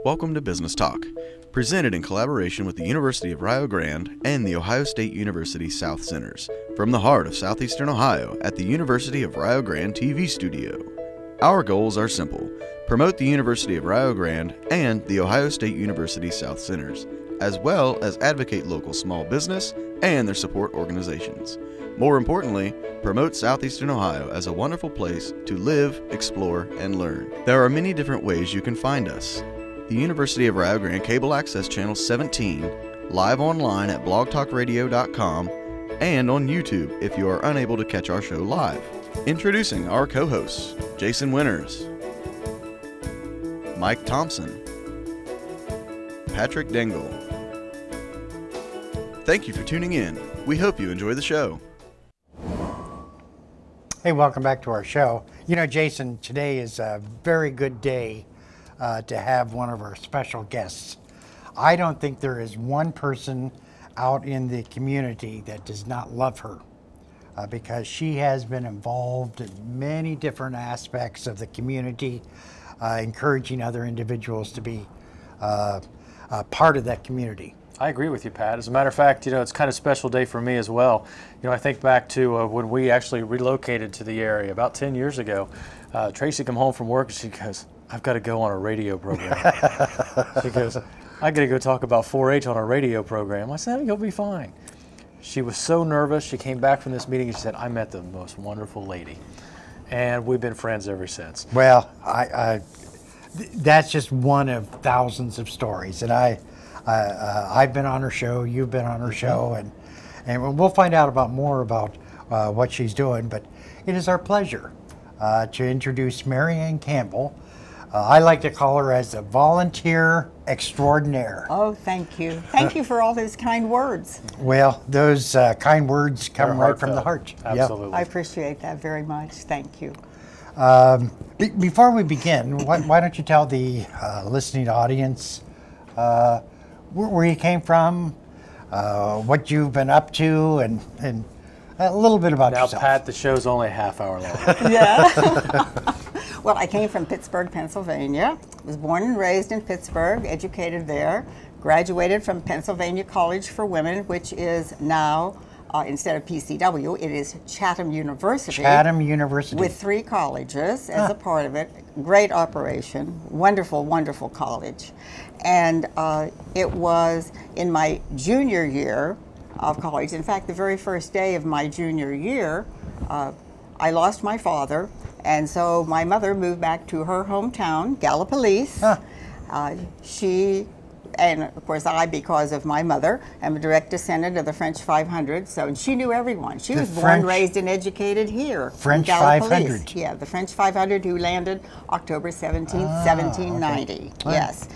Welcome to Business Talk, presented in collaboration with the University of Rio Grande and the Ohio State University South Centers, from the heart of southeastern Ohio at the University of Rio Grande TV studio. Our goals are simple: promote the University of Rio Grande and the Ohio State University South Centers, as well as advocate local small business and their support organizations. More importantly, promote southeastern Ohio as a wonderful place to live, explore, and learn. There are many different ways you can find us. The University of Rio Grande Cable Access Channel 17, live online at blogtalkradio.com, and on YouTube if you are unable to catch our show live. Introducing our co-hosts, Jason Winters, Mike Thompson, Patrick Dengel. Thank you for tuning in. We hope you enjoy the show. Hey, welcome back to our show. You know, Jason, today is a very good day to have one of our special guests. I don't think there is one person out in the community that does not love her because she has been involved in many different aspects of the community, encouraging other individuals to be part of that community. I agree with you, Pat. As a matter of fact, you know, it's kind of a special day for me as well. You know, I think back to when we actually relocated to the area about 10 years ago. Tracy come home from work and she goes, "I've got to go on a radio program." She goes, "I got to go talk about 4-H on a radio program." I said, "You'll be fine." She was so nervous. She came back from this meeting and she said, "I met the most wonderful lady." And we've been friends ever since. Well, that's just one of thousands of stories. And I've been on her show, you've been on her show, and we'll find out more about what she's doing. But it is our pleasure to introduce Marianne Campbell. I like to call her as a volunteer extraordinaire. Oh, thank you. Thank you for all those kind words. Well, those kind words come right from the heart. Absolutely. I appreciate that very much. Thank you. Before we begin, why don't you tell the listening audience where you came from, what you've been up to, and a little bit about yourself. Now, Pat, the show's only a half hour long. Yeah. Well, I came from Pittsburgh, Pennsylvania. Was born and raised in Pittsburgh, educated there, graduated from Pennsylvania College for Women, which is now, instead of PCW, it is Chatham University. Chatham University. With 3 colleges as a part of it. Great operation. Wonderful, wonderful college. And it was in my junior year of college. In fact, the very first day of my junior year, I lost my father. And so my mother moved back to her hometown, Gallipolis. She, and of course I, because of my mother, am a direct descendant of the French 500. So, and she knew everyone. She was born, raised, and educated here. French 500. Yeah, the French 500 who landed October 17th, 1790. Okay. Yes.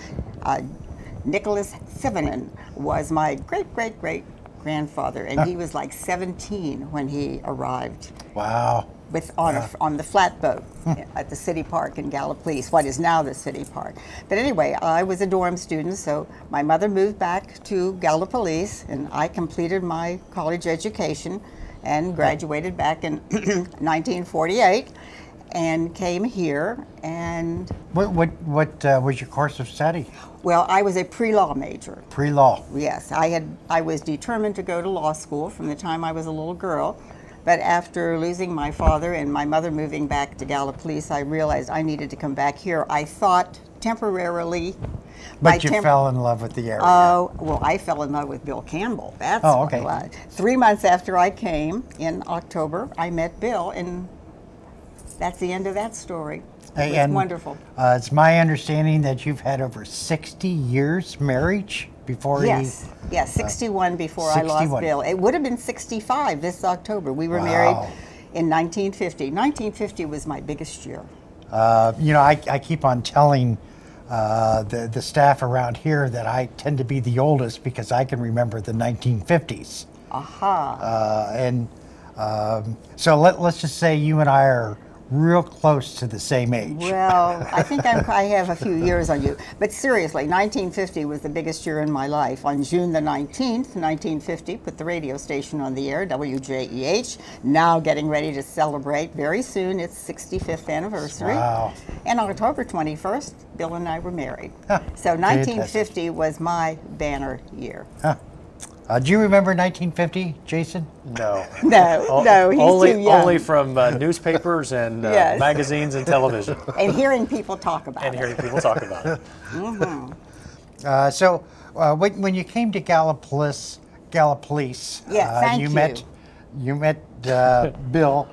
Nicholas Thivenin was my great-great-great-grandfather, and he was like 17 when he arrived. Wow. On the flatboat at the City Park in Gallipolis, what is now the City Park. But anyway, I was a dorm student, so my mother moved back to Gallipolis, and I completed my college education and graduated back in 1948, and came here. And what was your course of study? Well, I was a pre-law major. Pre-law. Yes, I was determined to go to law school from the time I was a little girl. But after losing my father and my mother moving back to Gallipolis, I realized I needed to come back here. I thought temporarily. But you fell in love with the area. Oh, well, I fell in love with Bill Campbell. That's what it was. 3 months after I came, in October, I met Bill, and that's the end of that story. It was wonderful. It's my understanding that you've had over 60 years marriage before Yes, 61 before 61. I lost Bill. It would have been 65 this October. We were married in 1950. 1950 was my biggest year. You know, I keep on telling the staff around here that I tend to be the oldest because I can remember the 1950s. Aha. So let's just say you and I are real close to the same age. Well, I think I have a few years on you. But seriously, 1950 was the biggest year in my life. On June the 19th, 1950, put the radio station on the air, WJEH, now getting ready to celebrate very soon its 65th anniversary. Wow. And on October 21st, Bill and I were married. Huh, So 1950 was my banner year. Huh. Do you remember 1950, Jason? No. No, he's only, too young. Only from newspapers and Yes. magazines and television. And hearing people talk about And it. hearing people talk about it. So when you came to Gallipolis, Yeah, thank you met Bill.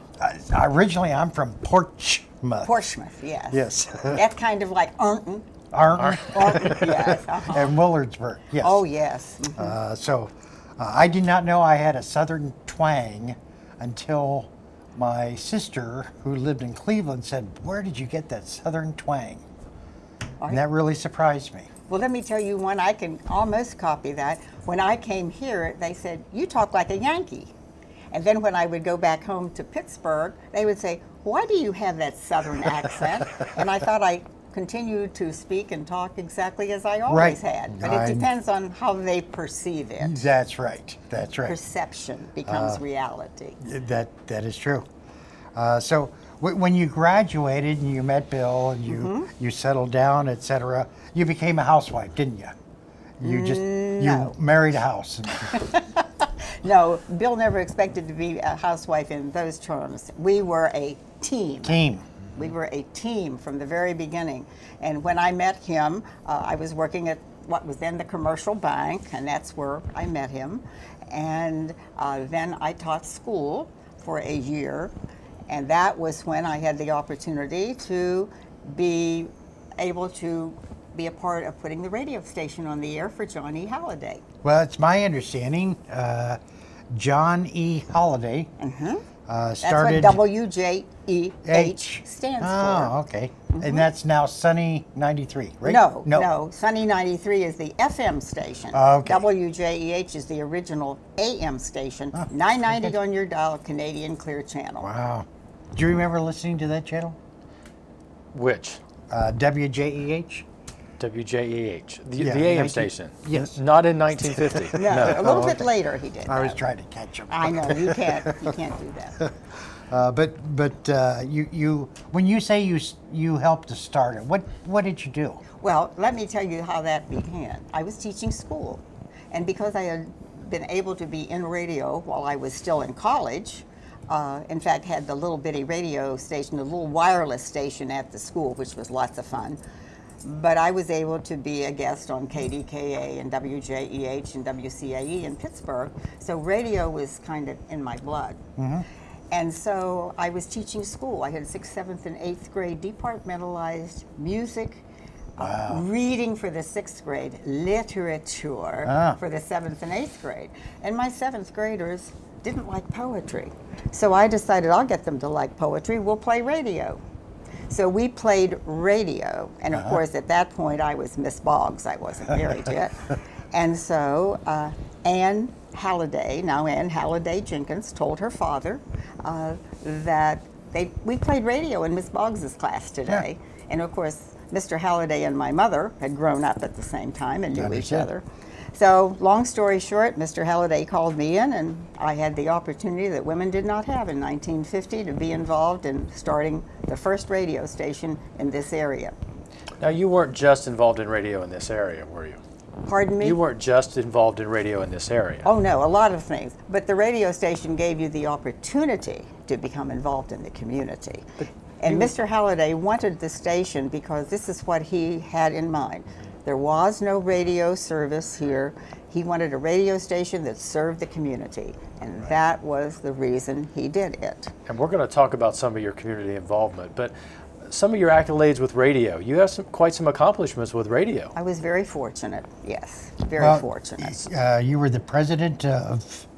Originally, I'm from Portsmouth. Portsmouth, yes. Yes. That's kind of like Arnton. Arnton Yes. Uh-huh. and Willardsburg. Yes. Oh, yes. Mhm. So I did not know I had a Southern twang until my sister, who lived in Cleveland, said, "Where did you get that Southern twang?" And that really surprised me. Well, let me tell you one, I can almost copy that. When I came here, they said, "You talk like a Yankee." And then when I would go back home to Pittsburgh, they would say, "Why do you have that Southern accent?" And I thought I continued to speak and talk exactly as I always had. But it depends on how they perceive it. That's right. That's right. Perception becomes reality. That is true. So when you graduated and you met Bill and you settled down, etc., you became a housewife, didn't you? You married a house. No, Bill never expected to be a housewife in those terms. We were a team. We were a team from the very beginning. And when I met him, I was working at what was then the commercial bank, and that's where I met him. And then I taught school for a year, and that was when I had the opportunity to be able to be a part of putting the radio station on the air for John E. Halliday. Well, it's my understanding John E. Halliday started... That's what WJEH stands for. Oh, okay. And that's now Sunny 93, right? No. Sunny 93 is the FM station. Okay. WJEH is the original AM station. 990 on your dial, Canadian Clear Channel. Wow. Do you remember listening to that channel? Which? WJEH? WJEH, the Yeah, AM station. Yes. Not in 1950. No, a little bit later he did. I was that. trying to catch him. I know, you can't do that. But you when you say you helped to start it, what did you do? Well, let me tell you how that began. I was teaching school, and because I had been able to be in radio while I was still in college, in fact had the little bitty radio station, the little wireless station at the school, which was lots of fun. But I was able to be a guest on KDKA and WJEH and WCAE in Pittsburgh, so radio was kind of in my blood. And so I was teaching school. I had 6th, 7th, and 8th grade departmentalized music, reading for the 6th grade, literature for the 7th and 8th grade. And my 7th graders didn't like poetry. So I decided I'll get them to like poetry, we'll play radio. So we played radio, and of course at that point I was Miss Boggs, I wasn't married yet. And so Anne Halliday, now Anne Halliday Jenkins, told her father that we played radio in Miss Boggs's class today. And of course Mr. Halliday and my mother had grown up at the same time and knew each other. So long story short, Mr. Halliday called me in, and I had the opportunity that women did not have in 1950 to be involved in starting the first radio station in this area. Now, you weren't just involved in radio in this area, were you? Pardon me? You weren't just involved in radio in this area. Oh no, a lot of things. But the radio station gave you the opportunity to become involved in the community. And Mr. Halliday wanted the station because this is what he had in mind. There was no radio service here. He wanted a radio station that served the community, and that was the reason he did it. And we're going to talk about some of your community involvement, but some of your accolades with radio. You have quite some accomplishments with radio. I was very fortunate, yes, very fortunate. You were the president of,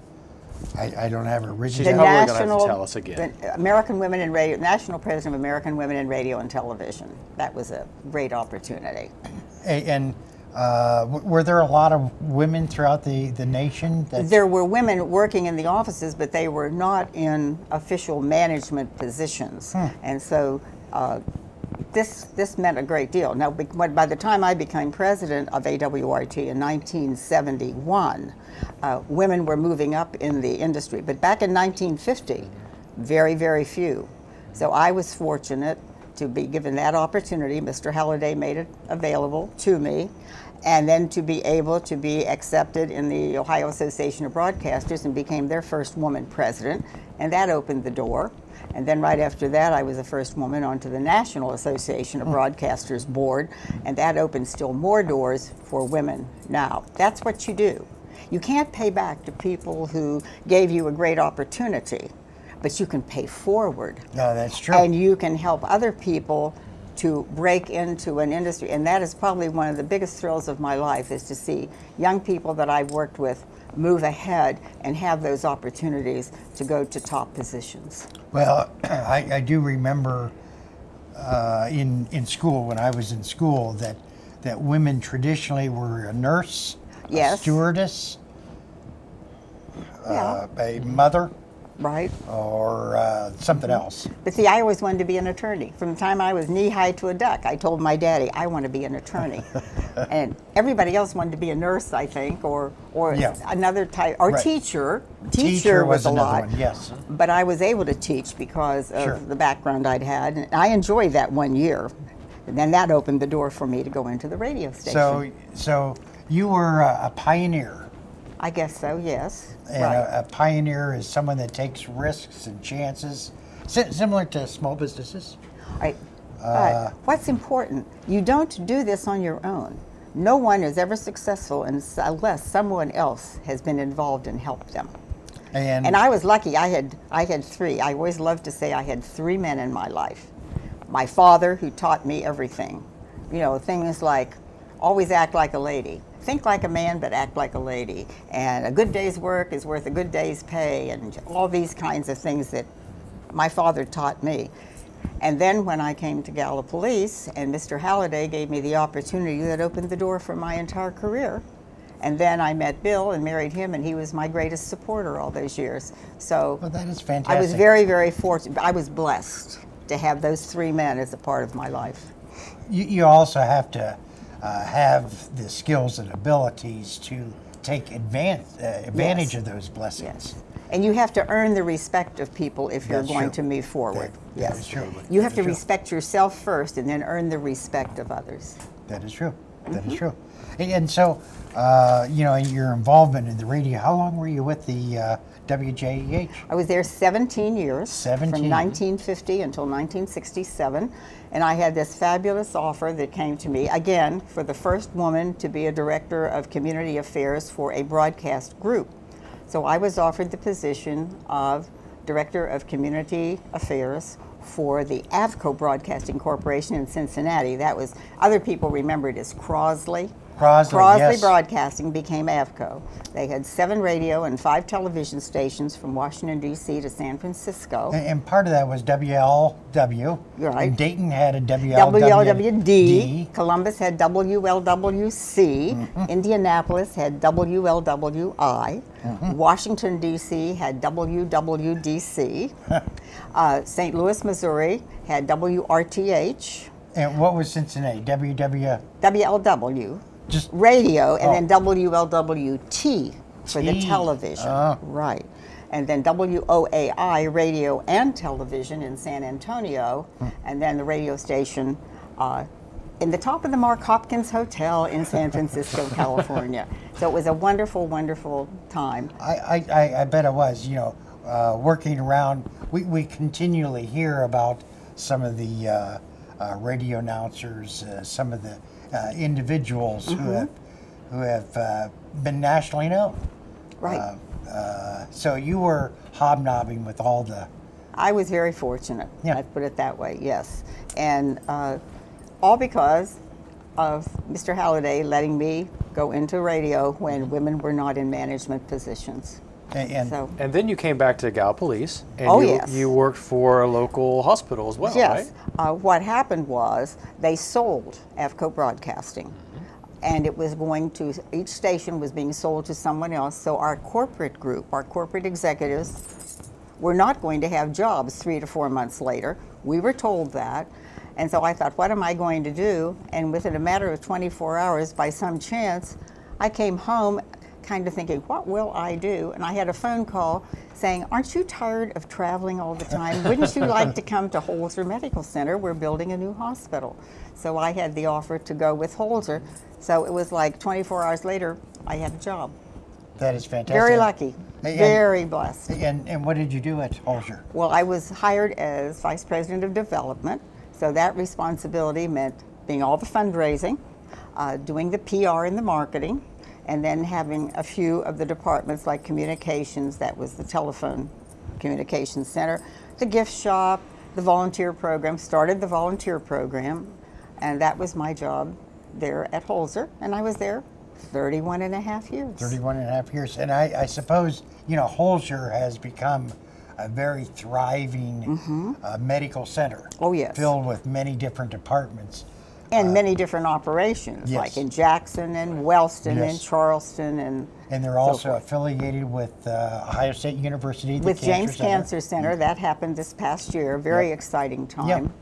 I don't have a She's original. probably going to have to tell us again. American Women in Radio, National President of American Women in Radio and Television. That was a great opportunity. And Were there a lot of women throughout the nation? There were women working in the offices, but they were not in official management positions. And so this meant a great deal. Now, by the time I became president of AWRT in 1971, women were moving up in the industry. But back in 1950, very, very few. So I was fortunate to be given that opportunity. Mr. Halliday made it available to me. And then to be able to be accepted in the Ohio Association of Broadcasters and became their first woman president. And that opened the door. And then right after that, I was the first woman onto the National Association of Broadcasters board. And that opened still more doors for women now. That's what you do. You can't pay back to people who gave you a great opportunity, but you can pay forward. No, that's true. And you can help other people to break into an industry. And that is probably one of the biggest thrills of my life, is to see young people that I've worked with move ahead and have those opportunities to go to top positions. Well, I do remember in school, when I was in school, that women traditionally were a nurse, Yes. a stewardess, Yeah. a mother, Right. or something else. But see, I always wanted to be an attorney. From the time I was knee-high to a duck, I told my daddy, I want to be an attorney. And everybody else wanted to be a nurse, I think, or Yeah. another type, or Right. teacher. Teacher was a another lot. one, yes. But I was able to teach because of Sure. the background I'd had. And I enjoyed that 1 year. And then that opened the door for me to go into the radio station. So you were a pioneer. I guess so, yes. And Right. a pioneer is someone that takes risks and chances, similar to small businesses. Right. But what's important, you don't do this on your own. No one is ever successful unless someone else has been involved and helped them. And I was lucky. I had three. I always loved to say I had three men in my life. My father, who taught me everything. You know, things like always act like a lady. Think like a man, but act like a lady. And a good day's work is worth a good day's pay, and all these kinds of things that my father taught me. And then when I came to Gallia Police, and Mr. Halliday gave me the opportunity that opened the door for my entire career. And then I met Bill and married him, and he was my greatest supporter all those years. So Well, that is fantastic. I was very, very fortunate. I was blessed to have those three men as a part of my life. You also have to have the skills and abilities to take advantage Yes. of those blessings. Yes. And you have to earn the respect of people if you're That's going true. to move forward. That is true. You have That to is true. respect yourself first and then earn the respect of others. That is true. That is true. And so, you know, your involvement in the radio, how long were you with the WJEH? I was there 17 years, 17. from 1950 until 1967, and I had this fabulous offer that came to me, again, for the first woman to be a director of community affairs for a broadcast group. So I was offered the position of director of community affairs for the Avco Broadcasting Corporation in Cincinnati. That was, other people remember it as Crosley. Crosley, yes. Broadcasting became Avco. They had 7 radio and 5 television stations from Washington, D.C. to San Francisco. And part of that was WLW. You're right. And Dayton had a WLWD. Columbus had WLWC. Indianapolis had WLWI. Washington, D.C. had WWDC. St. Louis, Missouri had WRTH. And what was Cincinnati? WLW. Just Radio, and then WLWT for the T. television. Oh. Right. And then WOAI, radio and television in San Antonio, and then the radio station in the top of the Mark Hopkins Hotel in San Francisco, California. So it was a wonderful, wonderful time. I bet it was. You know, working around, we continually hear about some of the radio announcers, some of the individuals who have been nationally known. Right. So you were hobnobbing with all the. I was very fortunate. Yeah. Let's put it that way. Yes, and all because of Mr. Halliday letting me go into radio when women were not in management positions. And So And then you came back to Gallia Police, and Oh, you, yes. you worked for a local hospital as well, yes, right? what happened was they sold Avco Broadcasting and it was going to, each station was being sold to someone else. So our corporate group, our corporate executives, were not going to have jobs 3 to 4 months later. We were told that. And so I thought, what am I going to do? And within a matter of 24 hours, by some chance, I came home kind of thinking, what will I do? And I had a phone call saying, aren't you tired of traveling all the time? Wouldn't you like to come to Holzer Medical Center? We're building a new hospital. So I had the offer to go with Holzer. So it was like 24 hours later, I had a job. That is fantastic. Very lucky, very blessed. And what did you do at Holzer? Well, I was hired as Vice President of Development. So that responsibility meant being all the fundraising, doing the PR and the marketing, and then having a few of the departments like communications, that was the telephone communications center, the gift shop, the volunteer program, started the volunteer program, and that was my job there at Holzer, and I was there 31 and a half years. 31 and a half years. And I suppose, you know, Holzer has become a very thriving medical center. Oh, yes. Filled with many different departments. And many different operations, yes. like in Jackson and Wellston Yes. and Charleston And they're also affiliated with Ohio State University. with James Cancer Center. That happened this past year. Very exciting time.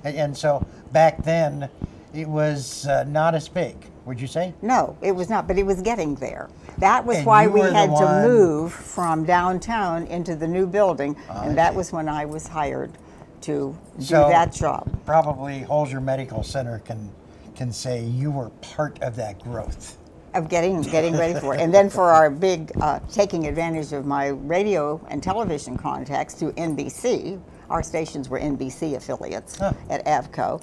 And so back then, it was not as big, would you say? No, it was not, but it was getting there. That was And why you we were the had to one- move from downtown into the new building, and that see. was when I was hired to do So- that job. Probably Holzer Medical Center can say you were part of that growth. Of getting ready for it. And then for our big, taking advantage of my radio and television contacts to NBC, our stations were NBC affiliates at AVCO,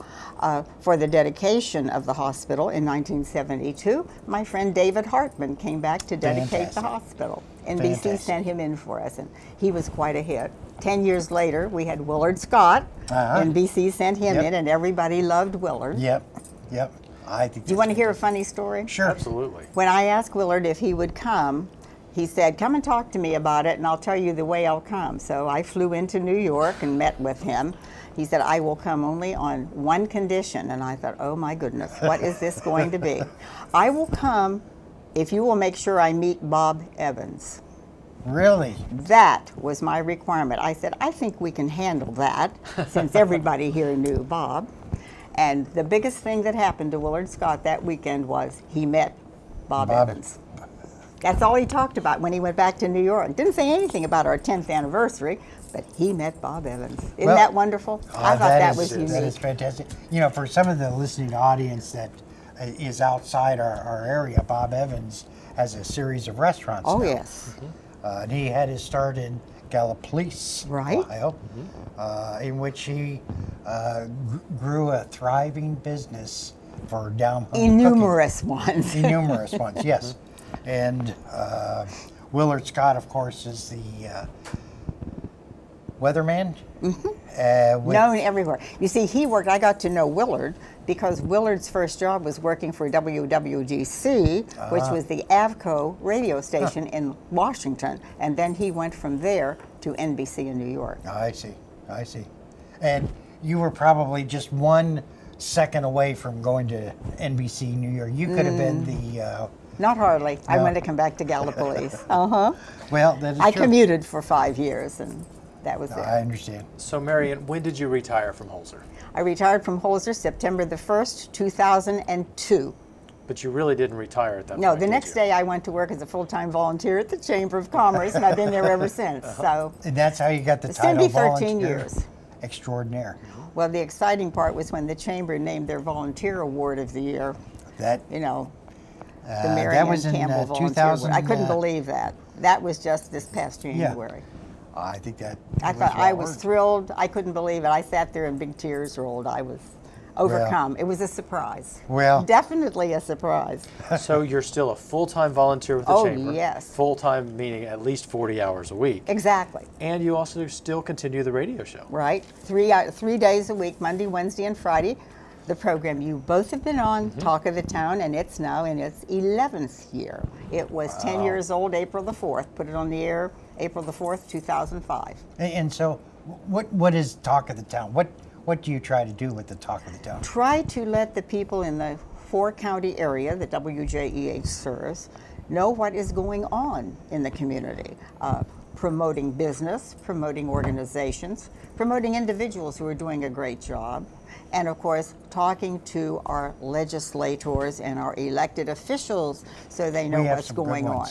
for the dedication of the hospital in 1972, my friend David Hartman came back to dedicate the hospital. NBC Fantastic. sent him in for us, and he was quite a hit. 10 years later, we had Willard Scott. NBC sent him in, and everybody loved Willard. Yep. I think. Do you want to hear a funny story? Sure. Absolutely. When I asked Willard if he would come, he said, come and talk to me about it, and I'll tell you the way I'll come. So I flew into New York and met with him. He said, I will come only on one condition. And I thought, oh my goodness, what is this going to be? I will come if you will make sure I meet Bob Evans. Really? That was my requirement. I said, I think we can handle that, since everybody here knew Bob. And the biggest thing that happened to Willard Scott that weekend was he met Bob Evans. That's all he talked about when he went back to New York. Didn't say anything about our 10th anniversary, but he met Bob Evans. Isn't that wonderful? I thought that was unique. That is fantastic. You know, for some of the listening audience that is outside our area, Bob Evans has a series of restaurants Oh, now. yes. And he had his start in Gallipolis, Right. Ohio, in which he grew a thriving business for down-home Innumerous ones. cooking. Innumerous ones, yes. And Willard Scott, of course, is the weatherman. Known everywhere. You see, I got to know Willard because Willard's first job was working for WWGC, which was the AVCO radio station in Washington. And then he went from there to NBC in New York. I see. And you were probably just 1 second away from going to NBC New York. You could have been the... Not hardly. I wanted to come back to Gallipolis. Well, that is I true. commuted for 5 years, and that was it. I understand. So, Marianne, when did you retire from Holzer? I retired from Holzer September the 1st, 2002. But you really didn't retire at that No, point, the did next you? day I went to work as a full-time volunteer at the Chamber of Commerce, and I've been there ever since. So And that's how you got the it's going title to be 13 volunteer years. extraordinaire. Well, the exciting part was when the Chamber named their Volunteer Award of the Year, That you know, the that Marianne was in Campbell Volunteer 2000. Award. I couldn't believe that. That was just this past January. I think that. I thought I was thrilled. I couldn't believe it. I sat there and big tears rolled. I was overcome. It was a surprise. Well, Definitely a surprise. So you're still a full-time volunteer with the Oh, Chamber? yes. Full-time meaning at least 40 hours a week. Exactly. And you also still continue the radio show. Right. 3 days a week, Monday, Wednesday, and Friday. The program you both have been on, Talk of the Town, and it's now in its 11th year. It was 10 years old, April the 4th. Put it on the air April the 4th, 2005. And so, what is Talk of the Town? What do you try to do with the Talk of the Town? Try to let the people in the 4-county area that WJEH serves know what is going on in the community, promoting business, promoting organizations, promoting individuals who are doing a great job, and of course talking to our legislators and our elected officials so they know what's going on.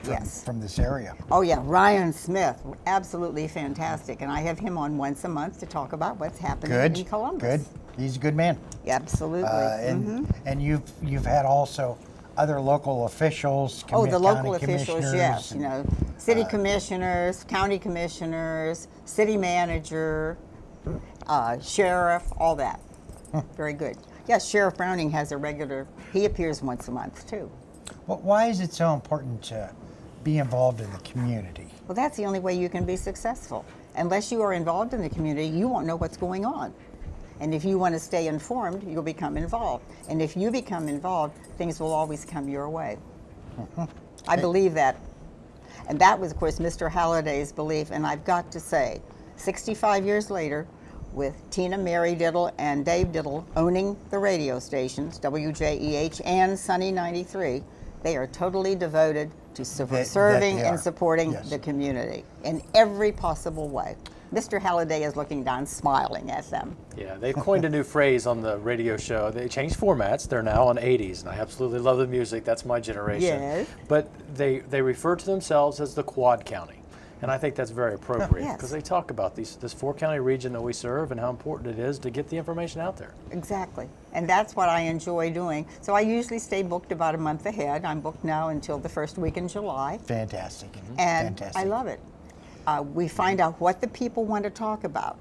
Yes. From this area. Oh yeah, Ryan Smith, absolutely fantastic, and I have him on once a month to talk about what's happening in Columbus. Good. He's a good man. Absolutely. And you've had also other local officials. Oh, the local officials, yes. You know, city commissioners, county commissioners, city manager, sheriff, all that. Very good. Yes, Sheriff Browning has he appears once a month too. Well, why is it so important to be involved in the community? Well, that's the only way you can be successful. Unless you are involved in the community, you won't know what's going on. And if you want to stay informed, you'll become involved. And if you become involved, things will always come your way. I believe that. And that was, of course, Mr. Halliday's belief. And I've got to say, 65 years later, with Tina Mary Diddle and Dave Diddle owning the radio stations, WJEH and Sunny 93, they are totally devoted to serving and supporting the community in every possible way. Mr. Halliday is looking down, smiling at them. Yeah, they've coined a new phrase on the radio show. They changed formats. They're now on 80s, and I absolutely love the music. That's my generation. Yes. But they refer to themselves as the Quad County. And I think that's very appropriate because they talk about this 4-county region that we serve and how important it is to get the information out there. Exactly. And that's what I enjoy doing. So I usually stay booked about a month ahead. I'm booked now until the first week in July. Fantastic. And I love it. We find out what the people want to talk about.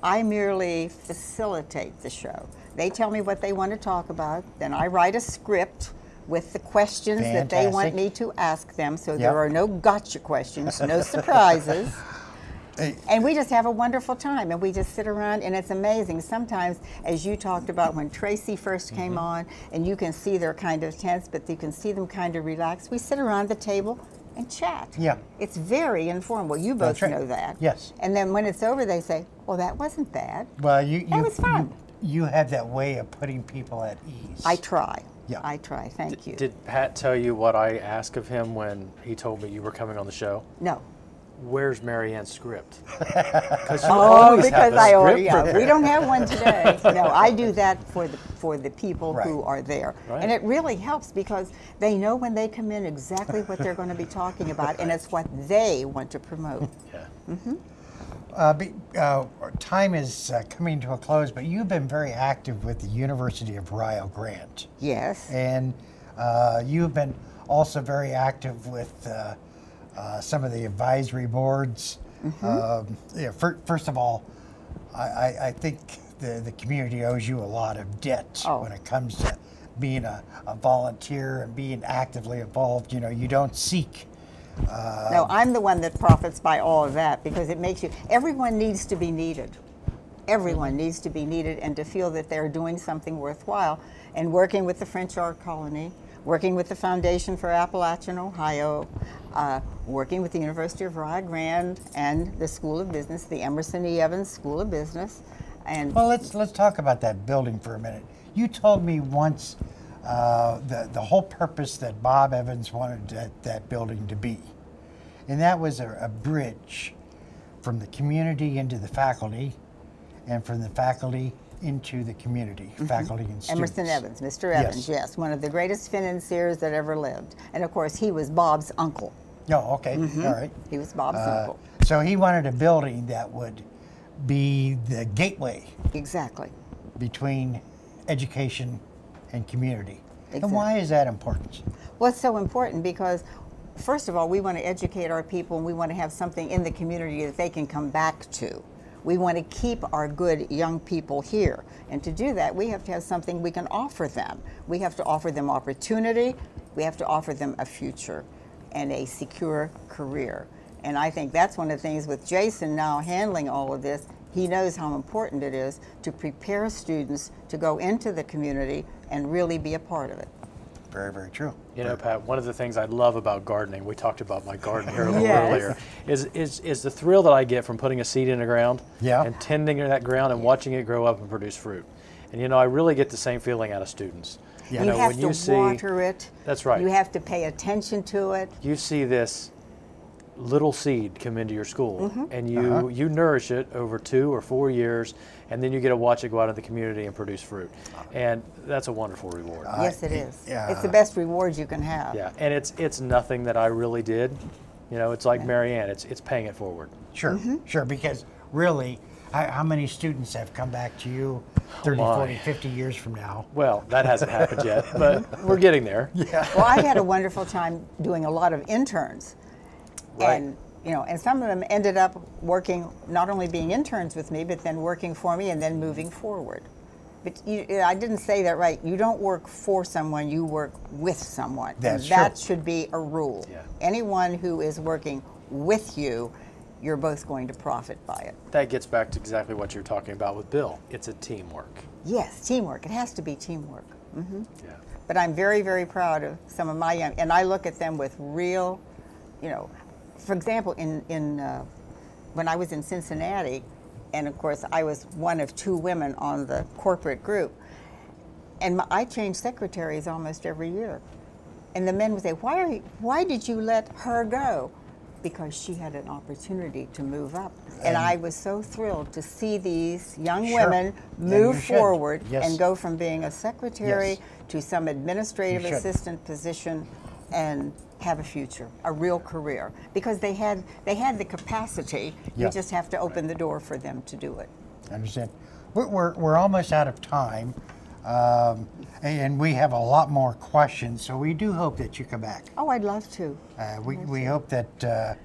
I merely facilitate the show. They tell me what they want to talk about, then I write a script with the questions that they want me to ask them, so there are no gotcha questions, no surprises. And we just have a wonderful time, and we just sit around, and it's amazing. Sometimes, as you talked about when Tracy first came on, and you can see they're kind of tense, but you can see them kind of relaxed. We sit around the table and chat. Yeah. It's very informal. You both know that. Yes. And then when it's over, they say, well, that wasn't bad. Well, that was fun. You have that way of putting people at ease. I try. Yeah. I try. Thank you. Did Pat tell you what I asked of him when he told me you were coming on the show? No. Where's Marianne's script? Because we don't have one today. No, I do that for the people who are there. Right. And it really helps because they know when they come in exactly what they're going to be talking about, and it's what they want to promote. Time is coming to a close, but you've been very active with the University of Rio Grande. Yes. And you've been also very active with some of the advisory boards. First of all, I think the community owes you a lot of debt when it comes to being a volunteer and being actively involved. You know, you don't seek. No, I'm the one that profits by all of that because it makes you, everyone needs to be needed. Everyone needs to be needed and to feel that they're doing something worthwhile. And working with the French Art Colony, working with the Foundation for Appalachian Ohio, working with the University of Rio Grande and the School of Business, the Emerson E. Evans School of Business. And well, let's talk about that building for a minute. You told me once the whole purpose that Bob Evans wanted that building to be, and that was a bridge from the community into the faculty, and from the faculty into the community, faculty and students. Emerson Evans, Mr. Evans, yes, one of the greatest financiers that ever lived. And of course, he was Bob's uncle. Oh, okay, all right. He was Bob's uncle. So he wanted a building that would be the gateway. Exactly. Between education and community. Exactly. And why is that important? Well, it's so important because, first of all, we want to educate our people and we want to have something in the community that they can come back to. We want to keep our good young people here. And to do that, we have to have something we can offer them. We have to offer them opportunity. We have to offer them a future and a secure career. And I think that's one of the things with Jason now handling all of this. He knows how important it is to prepare students to go into the community and really be a part of it. Very, very true. You know, Pat, one of the things I love about gardening, we talked about my garden here a little earlier, is the thrill that I get from putting a seed in the ground and tending that ground and watching it grow up and produce fruit. And you know, I really get the same feeling out of students. Yeah. You know, have when to you see, water it. that's right. You have to pay attention to it. You see this little seed come into your school, and you nourish it over 2 or 4 years, and then you get to watch it go out in the community and produce fruit, and that's a wonderful reward. Yes, it is. yeah. It's the best reward you can have. Yeah, and it's nothing that I really did. You know, it's like Marianne. It's paying it forward. Sure, sure, because really, how many students have come back to you 30, my. 40, 50 years from now? Well, that hasn't happened yet, but we're getting there. Well, I had a wonderful time doing a lot of interns. Right. And, you know, and some of them ended up working, not only being interns with me, but then working for me and then moving forward. But I didn't say that right. You don't work for someone, you work with someone. That's and that true. should be a rule. Yeah. Anyone who is working with you, you're both going to profit by it. That gets back to exactly what you're talking about with Bill. It's a teamwork. Yes, teamwork. It has to be teamwork. Yeah. But I'm very, very proud of some of my young, and I look at them with real, you know, for example, when I was in Cincinnati, and of course I was one of 2 women on the corporate group, and I changed secretaries almost every year. And the men would say, why did you let her go? Because she had an opportunity to move up. And I was so thrilled to see these young Sure. women And move you should. forward Yes. and go from being a secretary Yes. to some administrative You should. assistant position and have a future, a real career, because they had the capacity. Yeah. You just have to open the door for them to do it. I understand. We're almost out of time, and we have a lot more questions, so we do hope that you come back. Oh, I'd love to. We hope that,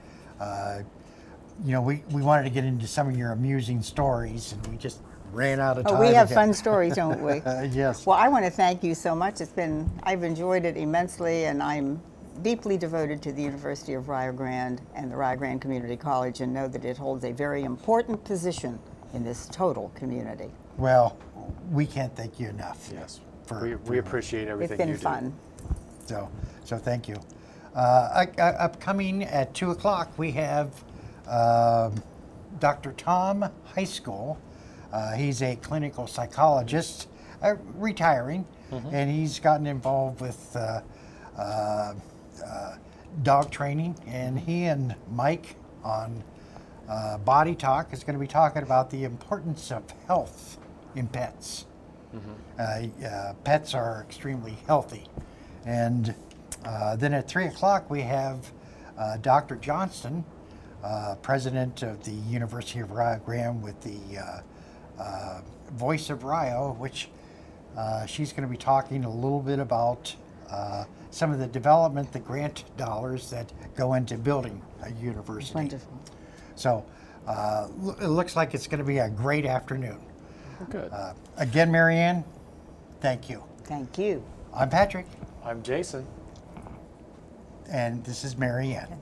you know, we wanted to get into some of your amusing stories, and we just ran out of time. Oh, we have again. fun stories, don't we? Yes. Well, I want to thank you so much. I've enjoyed it immensely, and I'm deeply devoted to the University of Rio Grande and the Rio Grande Community College, and know that it holds a very important position in this total community. Well, we can't thank you enough. Yes. For- We appreciate It's everything been you do. fun. So thank you. Upcoming at 2 o'clock, we have Dr. Tom High School. He's a clinical psychologist, retiring, and he's gotten involved with dog training. And he and Mike on Body Talk is going to be talking about the importance of health in pets. Pets are extremely healthy. And then at 3 o'clock, we have Dr. Johnston, president of the University of Rio Grande with the Voice of Rio, which she's going to be talking a little bit about some of the development, the grant dollars that go into building a university. Wonderful. So it looks like it's going to be a great afternoon. Good. Again, Marianne, thank you. Thank you. I'm Patrick, I'm Jason. and this is Marianne.